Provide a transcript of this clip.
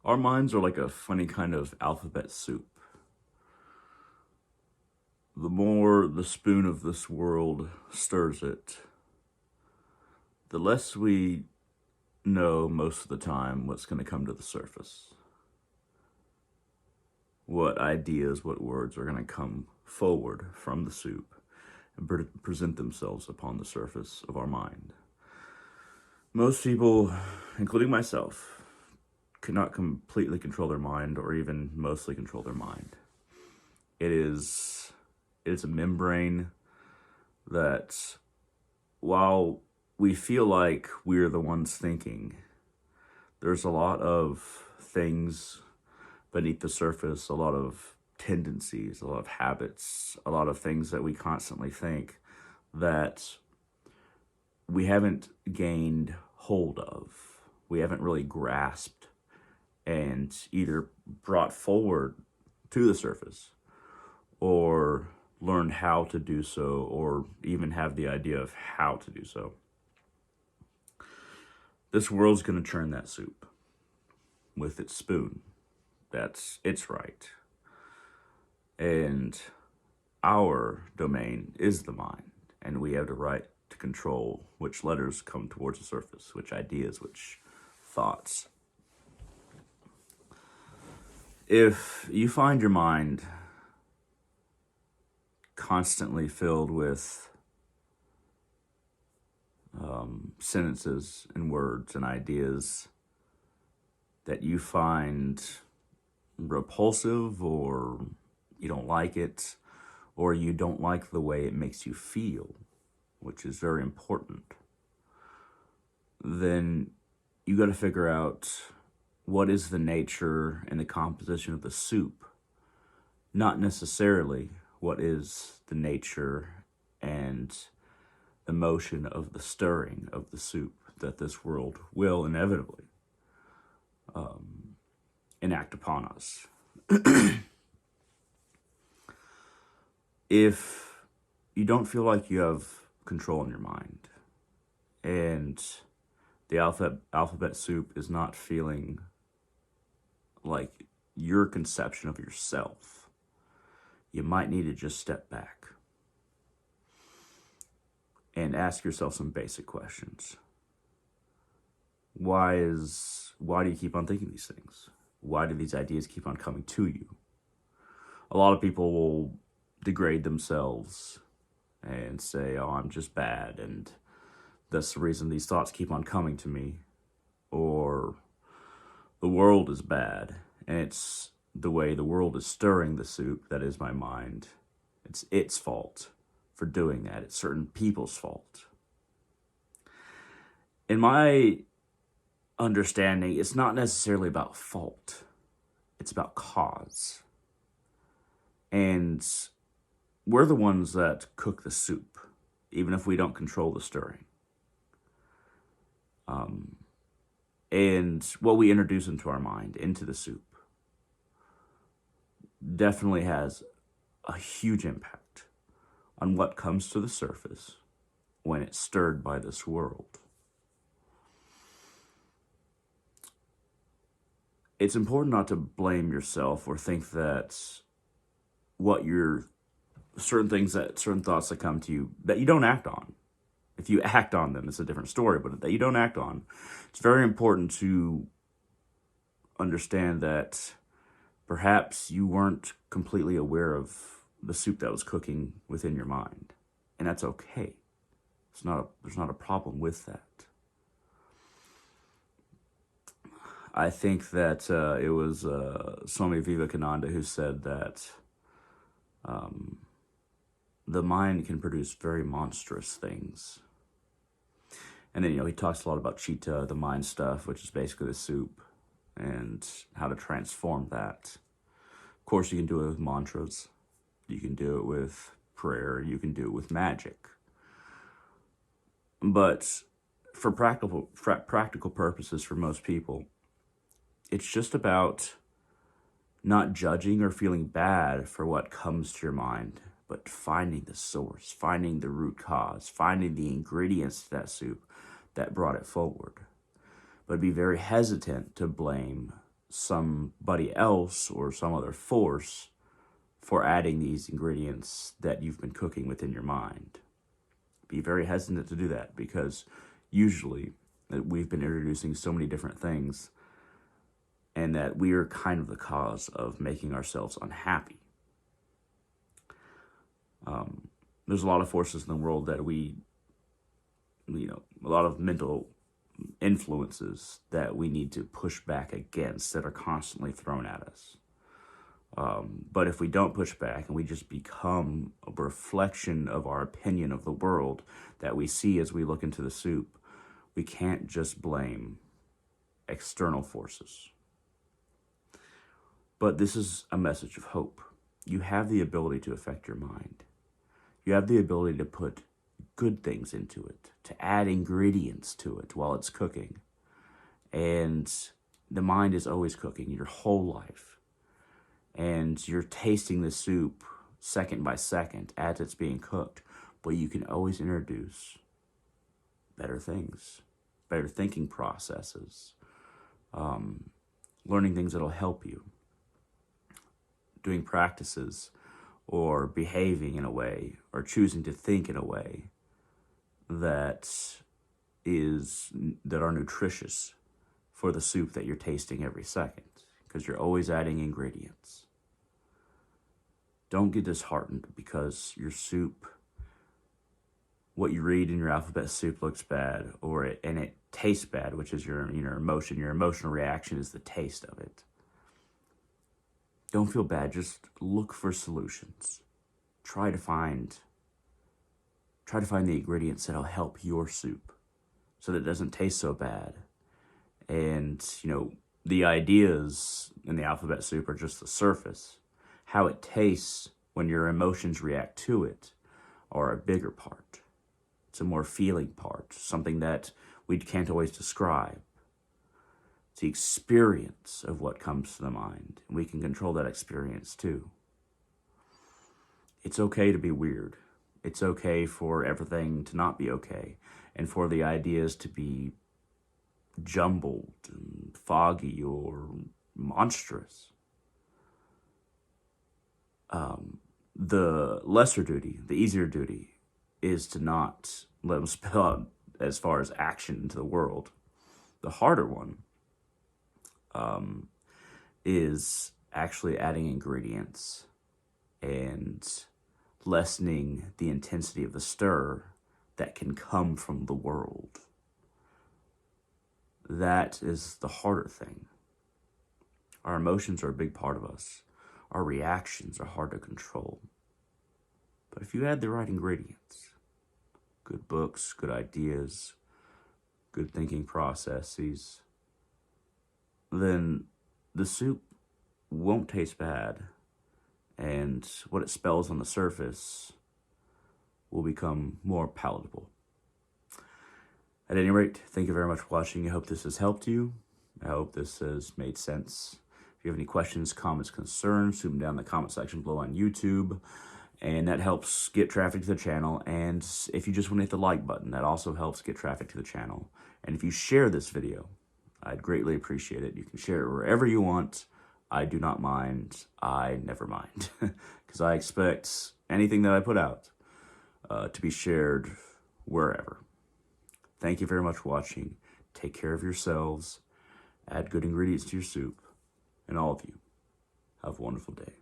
Our minds are like a funny kind of alphabet soup. The more the spoon of this world stirs it, the less we know most of the time what's going to come to the surface. What ideas, what words are going to come forward from the soup and present themselves upon the surface of our mind. Most people, including myself, cannot completely control their mind or even mostly control their mind. It is a membrane that, while we feel like we're the ones thinking, there's a lot of things beneath the surface, a lot of tendencies, a lot of habits, a lot of things that we constantly think that we haven't gained hold of. We haven't really grasped and either brought forward to the surface or learned how to do so, or even have the idea of how to do so. This world's going to churn that soup with its spoon. That's its right. And our domain is the mind, and we have the right to control which letters come towards the surface, which ideas, which thoughts. If you find your mind constantly filled with sentences and words and ideas that you find repulsive, or you don't like it, or you don't like the way it makes you feel, which is very important, then you got to figure out what is the nature and the composition of the soup, not necessarily what is the nature and the motion of the stirring of the soup that this world will inevitably enact upon us. If you don't feel like you have control in your mind, and the alphabet soup is not feeling like your conception of yourself, you might need to just step back and ask yourself some basic questions. Why do you keep on thinking these things? Why do these ideas keep on coming to you? A lot of people will degrade themselves and say, oh, I'm just bad, and that's the reason these thoughts keep on coming to me. Or the world is bad, and it's the way the world is stirring the soup that is my mind. It's its fault for doing that. It's certain people's fault. In my understanding, it's not necessarily about fault. It's about cause. And we're the ones that cook the soup, even if we don't control the stirring. And what we introduce into our mind, into the soup, definitely has a huge impact on what comes to the surface when it's stirred by this world. It's important not to blame yourself or think that certain thoughts that come to you that you don't act on. If you act on them, it's a different story, but that you don't act on. It's very important to understand that perhaps you weren't completely aware of the soup that was cooking within your mind. And that's okay. There's not a problem with that. I think that it was Swami Vivekananda who said that the mind can produce very monstrous things. And then, he talks a lot about Chitta, the mind stuff, which is basically the soup, and how to transform that. Of course, you can do it with mantras. You can do it with prayer. You can do it with magic. But for practical purposes for most people, it's just about not judging or feeling bad for what comes to your mind, but finding the source, finding the root cause, finding the ingredients to that soup that brought it forward. But be very hesitant to blame somebody else or some other force for adding these ingredients that you've been cooking within your mind. Be very hesitant to do that, because usually we've been introducing so many different things, and that we are kind of the cause of making ourselves unhappy. There's a lot of forces in the world that a lot of mental influences that we need to push back against, that are constantly thrown at us. But if we don't push back and we just become a reflection of our opinion of the world that we see as we look into the soup, we can't just blame external forces. But this is a message of hope. You have the ability to affect your mind. You have the ability to put good things into it, to add ingredients to it while it's cooking. And the mind is always cooking your whole life. And you're tasting the soup second by second as it's being cooked. But you can always introduce better things, better thinking processes, learning things that'll help you, doing practices, or behaving in a way, or choosing to think in a way that are nutritious for the soup that you're tasting every second, because you're always adding ingredients. Don't get disheartened because your soup, what you read in your alphabet soup, looks bad, and it tastes bad, which is your emotion. Your emotional reaction is the taste of it. Don't feel bad. Just look for solutions. Try to find the ingredients that'll help your soup so that it doesn't taste so bad. And, the ideas in the alphabet soup are just the surface. How it tastes when your emotions react to it are a bigger part. It's a more feeling part, something that we can't always describe. It's the experience of what comes to the mind, and we can control that experience too. It's okay to be weird. It's okay for everything to not be okay, and for the ideas to be jumbled and foggy or monstrous. The lesser duty, the easier duty, is to not let them spill out as far as action into the world. The harder one is actually adding ingredients and lessening the intensity of the stir that can come from the world. That is the harder thing. Our emotions are a big part of us. Our reactions are hard to control. But if you add the right ingredients, good books, good ideas, good thinking processes, then the soup won't taste bad, and what it spells on the surface will become more palatable. At any rate, thank you very much for watching. I hope this has helped you. I hope this has made sense. If you have any questions, comments, concerns, shoot them down in the comment section below on YouTube. And that helps get traffic to the channel. And if you just want to hit the like button, that also helps get traffic to the channel. And if you share this video, I'd greatly appreciate it. You can share it wherever you want. I do not mind. I never mind. Because I expect anything that I put out to be shared wherever. Thank you very much for watching. Take care of yourselves. Add good ingredients to your soup. And all of you, have a wonderful day.